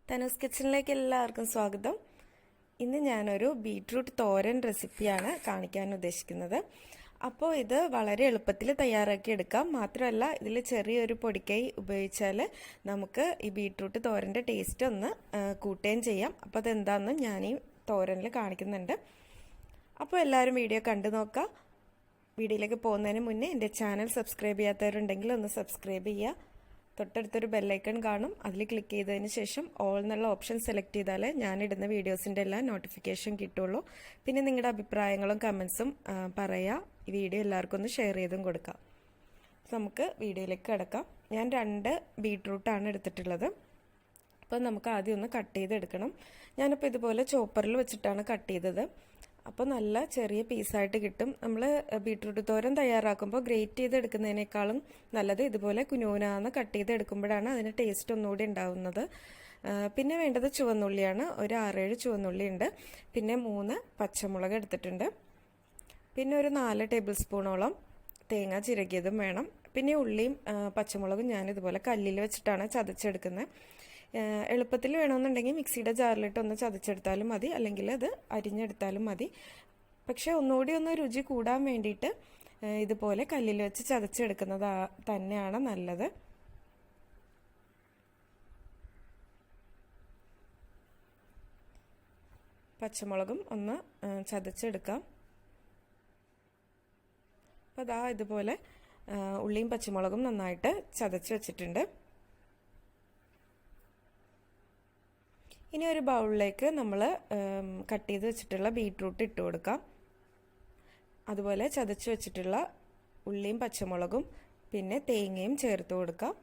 തനൂസ് കിച്ചണിലേക്ക് എല്ലാവർക്കും സ്വാഗതം. ഇന്ന് ഞാനൊരു ബീട്രൂട്ട് തോരൻ റെസിപ്പിയാണ് കാണിക്കാൻ ഉദ്ദേശിക്കുന്നത്. അപ്പോൾ ഇത് വളരെ എളുപ്പത്തിൽ തയ്യാറാക്കി എടുക്കാം. മാത്രമല്ല ഇതിൽ ചെറിയൊരു പൊടിക്കൈ ഉപയോഗിച്ചാൽ നമുക്ക് ഈ ബീട്രൂട്ട് തോരൻ്റെ ടേസ്റ്റ് ഒന്ന് കൂട്ടുകയും ചെയ്യാം. അപ്പോൾ അതെന്താണെന്ന് ഞാൻ ഈ തോരനിൽ കാണിക്കുന്നുണ്ട്. അപ്പോൾ എല്ലാവരും വീഡിയോ കണ്ടു നോക്കാം. വീഡിയോയിലേക്ക് പോകുന്നതിന് മുന്നേ എൻ്റെ ചാനൽ സബ്സ്ക്രൈബ് ചെയ്യാത്തവരുണ്ടെങ്കിൽ ഒന്ന് സബ്സ്ക്രൈബ് ചെയ്യുക. തൊട്ടടുത്തൊരു ബെല്ലൈക്കൺ കാണും, അതിൽ ക്ലിക്ക് ചെയ്തതിന് ശേഷം ഓൾ എന്നുള്ള ഓപ്ഷൻ സെലക്ട് ചെയ്താൽ ഞാനിടുന്ന വീഡിയോസിൻ്റെ എല്ലാം നോട്ടിഫിക്കേഷൻ കിട്ടുള്ളൂ. പിന്നെ നിങ്ങളുടെ അഭിപ്രായങ്ങളും കമൻസും പറയുക. ഈ വീഡിയോ എല്ലാവർക്കും ഒന്ന് ഷെയർ ചെയ്തും കൊടുക്കാം. നമുക്ക് വീഡിയോയിലേക്ക് കിടക്കാം. ഞാൻ 2 ബീട്രൂട്ടാണ് എടുത്തിട്ടുള്ളത്. അപ്പോൾ നമുക്ക് ആദ്യം ഒന്ന് കട്ട് ചെയ്തെടുക്കണം. ഞാനിപ്പോൾ ഇതുപോലെ ചോപ്പറിൽ വെച്ചിട്ടാണ് കട്ട് ചെയ്തത്. അപ്പോൾ നല്ല ചെറിയ പീസായിട്ട് കിട്ടും. നമ്മൾ ബീട്രൂട്ട് തോരൻ തയ്യാറാക്കുമ്പോൾ ഗ്രേറ്റ് ചെയ്തെടുക്കുന്നതിനേക്കാളും നല്ലത് ഇതുപോലെ കുനുകുനാന്ന് കട്ട് ചെയ്തെടുക്കുമ്പോഴാണ് അതിന് ടേസ്റ്റ് ഒന്നുകൂടി ഉണ്ടാവുന്നത്. പിന്നെ വേണ്ടത് ചുവന്നുള്ളിയാണ്. ഒരു 6-7 ചുവന്നുള്ളി ഉണ്ട്. പിന്നെ 3 പച്ചമുളക് എടുത്തിട്ടുണ്ട്. പിന്നെ ഒരു 4 ടേബിൾ സ്പൂണോളം തേങ്ങ ചിരകിയതും വേണം. പിന്നെ ഉള്ളിയും പച്ചമുളകും ഞാൻ ഇതുപോലെ കല്ലിൽ വെച്ചിട്ടാണ് ചതച്ചെടുക്കുന്നത്. എളുപ്പത്തിൽ വേണമെന്നുണ്ടെങ്കിൽ മിക്സിയുടെ ജാറിലിട്ട് ഒന്ന് ചതച്ചെടുത്താലും മതി, അല്ലെങ്കിൽ അത് അരിഞ്ഞെടുത്താലും മതി. പക്ഷെ ഒന്നുകൂടി ഒന്ന് രുചി കൂടാൻ വേണ്ടിയിട്ട് ഇതുപോലെ കല്ലിൽ വെച്ച് ചതച്ചെടുക്കുന്നത് തന്നെയാണ് നല്ലത്. പച്ചമുളകും ഒന്ന് ചതച്ചെടുക്കാം. അപ്പോൾ അതാ ഇതുപോലെ ഉള്ളിയും പച്ചമുളകും നന്നായിട്ട് ചതച്ച് വെച്ചിട്ടുണ്ട്. ഇനി ഒരു ബൗളിലേക്ക് നമ്മൾ കട്ട് ചെയ്ത് വെച്ചിട്ടുള്ള ബീട്രൂട്ട് ഇട്ട് കൊടുക്കാം. അതുപോലെ ചതച്ച് വെച്ചിട്ടുള്ള ഉള്ളിയും പച്ചമുളകും പിന്നെ തേങ്ങയും ചേർത്ത് കൊടുക്കാം.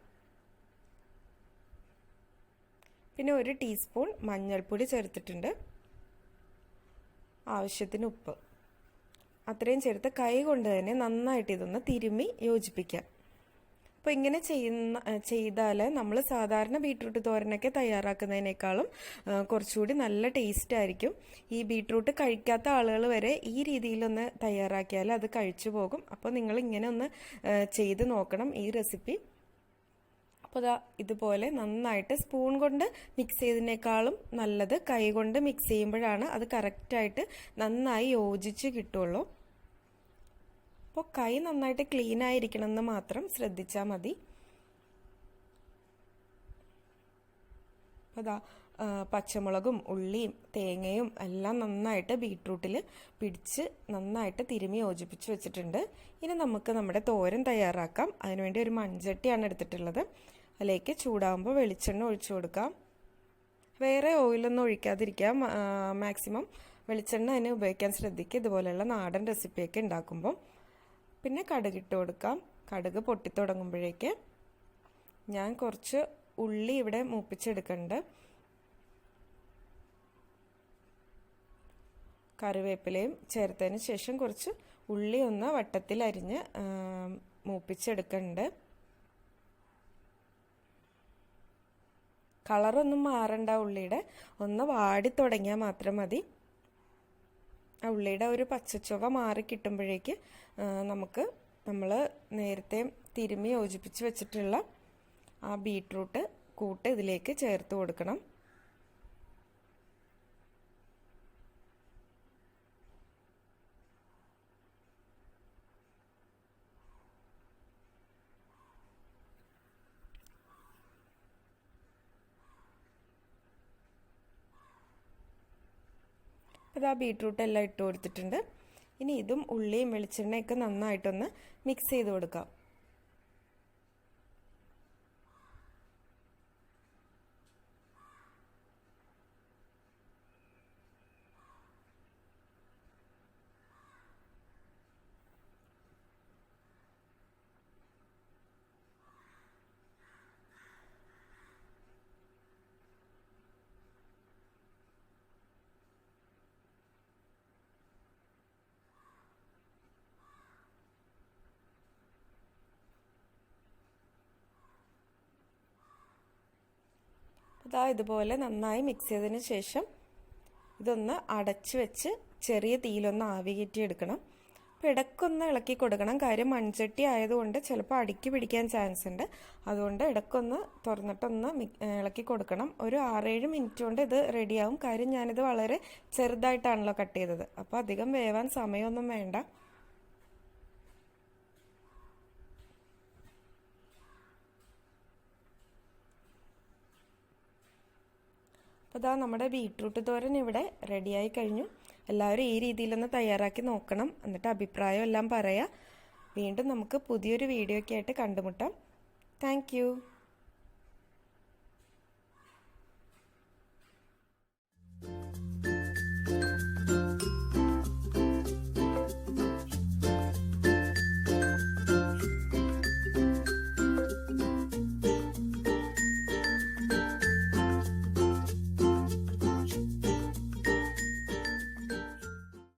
പിന്നെ 1 ടീസ്പൂൺ മഞ്ഞൾപ്പൊടി ചേർത്തിട്ടുണ്ട്. ആവശ്യത്തിന് ഉപ്പ്. അത്രയും ചേർത്ത് കൈ കൊണ്ട് തന്നെ നന്നായിട്ട് ഇതൊന്ന് തിരുമ്മി യോജിപ്പിക്കാം. അപ്പോൾ ഇങ്ങനെ ചെയ്താൽ നമ്മൾ സാധാരണ ബീട്രൂട്ട് തോരനൊക്കെ തയ്യാറാക്കുന്നതിനേക്കാളും കുറച്ചുകൂടി നല്ല ടേസ്റ്റ് ആയിരിക്കും. ഈ ബീട്രൂട്ട് കഴിക്കാത്ത ആളുകൾ വരെ ഈ രീതിയിലൊന്ന് തയ്യാറാക്കിയാൽ അത് കഴിച്ചു പോകും. അപ്പോൾ നിങ്ങൾ ഇങ്ങനെ ഒന്ന് ചെയ്ത് നോക്കണം ഈ റെസിപ്പി. അപ്പോൾ ഇതുപോലെ നന്നായിട്ട് സ്പൂൺ കൊണ്ട് മിക്സ് ചെയ്തതിനേക്കാളും നല്ലത് കൈ കൊണ്ട് മിക്സ് ചെയ്യുമ്പോഴാണ് അത് കറക്റ്റായിട്ട് നന്നായി യോജിച്ച് കിട്ടുള്ളൂ. അപ്പോൾ കൈ നന്നായിട്ട് ക്ലീൻ ആയിരിക്കണം എന്ന് മാത്രം ശ്രദ്ധിച്ചാൽ മതി. അപ്പോൾ പച്ചമുളകും ഉള്ളിയും തേങ്ങയും എല്ലാം നന്നായിട്ട് ബീട്രൂട്ടിൽ പിടിച്ച് നന്നായിട്ട് തിരുമ്മി യോജിപ്പിച്ച് വെച്ചിട്ടുണ്ട്. ഇനി നമുക്ക് നമ്മുടെ തോരൻ തയ്യാറാക്കാം. അതിനുവേണ്ടി ഒരു മൺചട്ടിയാണ് എടുത്തിട്ടുള്ളത്. അതിലേക്ക് ചൂടാകുമ്പോൾ വെളിച്ചെണ്ണ ഒഴിച്ചു കൊടുക്കാം. വേറെ ഓയിലൊന്നും ഒഴിക്കാതിരിക്കാം. മാക്സിമം വെളിച്ചെണ്ണ അതിന് ഉപയോഗിക്കാൻ ശ്രദ്ധിക്കുക, ഇതുപോലെയുള്ള നാടൻ റെസിപ്പിയൊക്കെ ഉണ്ടാക്കുമ്പോൾ. പിന്നെ കടുകിട്ട് കൊടുക്കാം. കടുക് പൊട്ടിത്തുടങ്ങുമ്പോഴേക്ക് ഞാൻ കുറച്ച് ഉള്ളി ഇവിടെ മൂപ്പിച്ചെടുക്കുന്നുണ്ട്. കറിവേപ്പിലയും ചേർത്തതിന് ശേഷം കുറച്ച് ഉള്ളി ഒന്ന് വട്ടത്തിൽ അരിഞ്ഞ് മൂപ്പിച്ചെടുക്കുന്നുണ്ട്. കളറൊന്നും മാറണ്ട, ഉള്ളിയുടെ ഒന്ന് വാടി തുടങ്ങിയാൽ മാത്രം മതി. ആ ഉള്ളിയുടെ ഒരു പച്ചച്ചുവ മാറി കിട്ടുമ്പോഴേക്ക് നമ്മൾ നേരത്തെ തിരുമ്മി യോജിപ്പിച്ച് വെച്ചിട്ടുള്ള ആ ബീട്രൂട്ട് കൂട്ട് ഇതിലേക്ക് ചേർത്ത് കൊടുക്കണം. അപ്പോൾ ബീട്രൂട്ട് എല്ലാം ഇട്ട് കൊടുത്തിട്ടുണ്ട്. ഇനി ഇതും ഉള്ളിയും വെളിച്ചെണ്ണയൊക്കെ നന്നായിട്ടൊന്ന് മിക്സ് ചെയ്ത് കൊടുക്കാം. ഇതുപോലെ നന്നായി മിക്സ് ചെയ്തതിന് ശേഷം ഇതൊന്ന് അടച്ചു വെച്ച് ചെറിയ തീയിലൊന്ന് ആവി കയറ്റി എടുക്കണം. അപ്പോൾ ഇടയ്ക്കൊന്ന് ഇളക്കി കൊടുക്കണം. കാര്യം മൺചട്ടി ആയതുകൊണ്ട് ചിലപ്പോൾ അടുക്കി പിടിക്കാൻ ചാൻസ് ഉണ്ട്. അതുകൊണ്ട് ഇടയ്ക്കൊന്ന് തുറന്നിട്ടൊന്ന് ഇളക്കി കൊടുക്കണം. ഒരു 6-7 മിനിറ്റ് കൊണ്ട് ഇത് റെഡിയാവും. കാര്യം ഞാനിത് വളരെ ചെറുതായിട്ടാണല്ലോ കട്ട് ചെയ്തത്. അപ്പോൾ അധികം വേവാൻ സമയമൊന്നും വേണ്ട. അപ്പോൾ ഇതാ നമ്മുടെ ബീട്രൂട്ട് തോരൻ ഇവിടെ റെഡിയായി കഴിഞ്ഞു. എല്ലാവരും ഈ രീതിയിലൊന്ന് തയ്യാറാക്കി നോക്കണം. എന്നിട്ട് അഭിപ്രായം എല്ലാം പറയാം. വീണ്ടും നമുക്ക് പുതിയൊരു വീഡിയോ ഒക്കെ ആയിട്ട് കണ്ടുമുട്ടാം. താങ്ക്